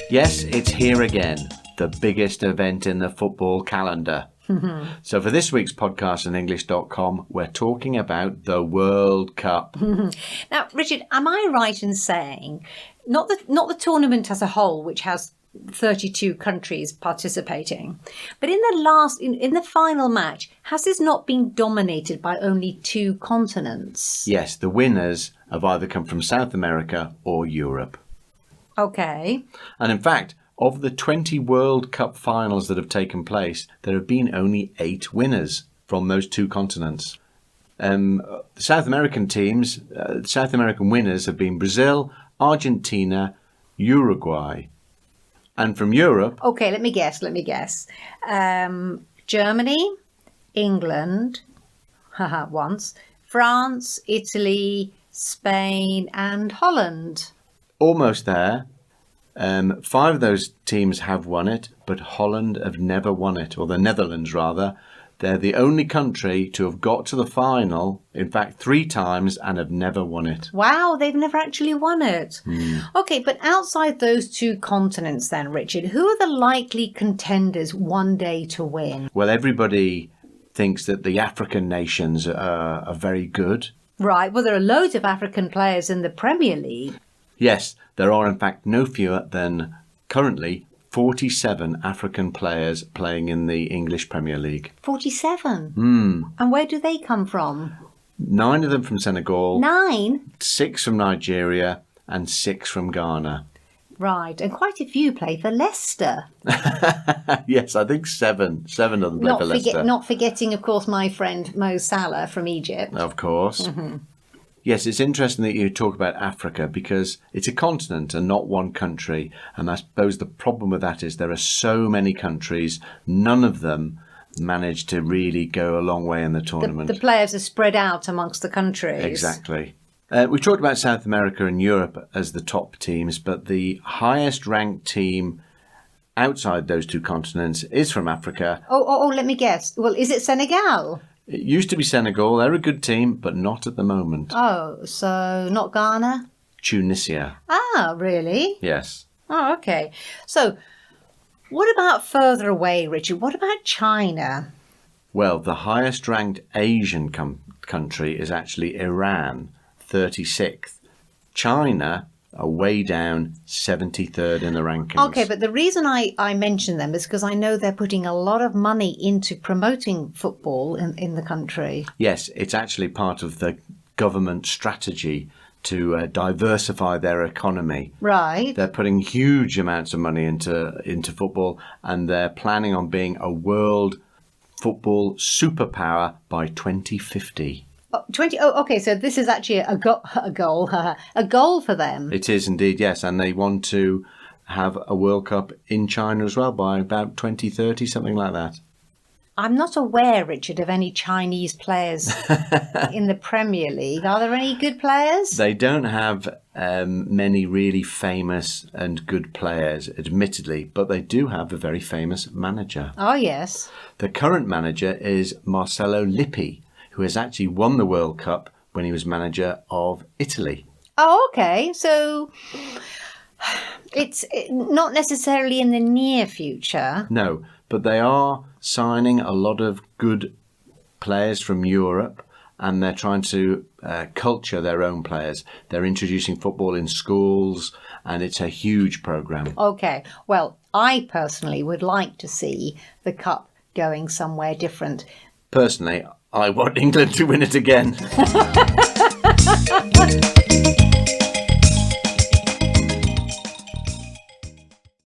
Yes, it's here again, the biggest event in the football calendar. So for this week's podcast on English.com, we're talking about the World Cup. Now, Richard, am I right in saying not the tournament as a whole, which has 32 countries participating, but in the final match, has this not been dominated by only two continents? Yes, the winners have either come from South America or Europe. Okay. And in fact, of the 20 World Cup finals that have taken place, there have been only 8 winners from those two continents. The South American teams, South American winners have been Brazil, Argentina, Uruguay. And from Europe... Okay, let me guess. Germany, England, once, France, Italy, Spain and Holland. Almost there. 5 of those teams have won it, but Holland have never won it, or the Netherlands rather. They're the only country to have got to the final, in fact 3 times, and have never won it. Wow, they've never actually won it. Okay, but outside those two continents then, Richard, who are the likely contenders one day to win? Well, everybody thinks that the African nations are very good. Right, well, there are loads of African players in the Premier League. Yes, there are in fact no fewer than currently 47 African players playing in the English Premier League. 47? And where do they come from? 9 of them from Senegal. 9? 6 from Nigeria and 6 from Ghana. Right, and quite a few play for Leicester. Yes, I think 7. 7 of them play for Leicester. Not forgetting, of course, my friend Mo Salah from Egypt. Of course. Yes, it's interesting that you talk about Africa because it's a continent and not one country. And I suppose the problem with that is there are so many countries, none of them manage to really go a long way in the tournament. The players are spread out amongst the countries. Exactly. We talked about South America and Europe as the top teams, but the highest ranked team outside those two continents is from Africa. Oh, let me guess. Well, is it Senegal? It used to be Senegal. They're a good team, but not at the moment. Oh, so not Ghana? Tunisia. Ah, really? Yes. Oh, okay. So what about further away, Richard? What about China? Well, the highest ranked Asian country is actually Iran, 36th. China are way down, 73rd in the rankings. Okay, but the reason I mention them is because I know they're putting a lot of money into promoting football in the country. Yes, it's actually part of the government strategy to diversify their economy. Right. They're putting huge amounts of money into football, and they're planning on being a world football superpower by 2050. 20. Oh, okay. So this is actually a goal for them. It is indeed, yes. And they want to have a World Cup in China as well by about 2030, something like that. I'm not aware, Richard, of any Chinese players in the Premier League. Are there any good players? They don't have many really famous and good players, admittedly, but they do have a very famous manager. Oh, yes. The current manager is Marcello Lippi, who has actually won the World Cup when he was manager of Italy. Oh, okay. So it's not necessarily in the near future. No, but they are signing a lot of good players from Europe, and they're trying to culture their own players. They're introducing football in schools, and it's a huge programme. Okay. Well, I personally would like to see the Cup going somewhere different. Personally, I want England to win it again.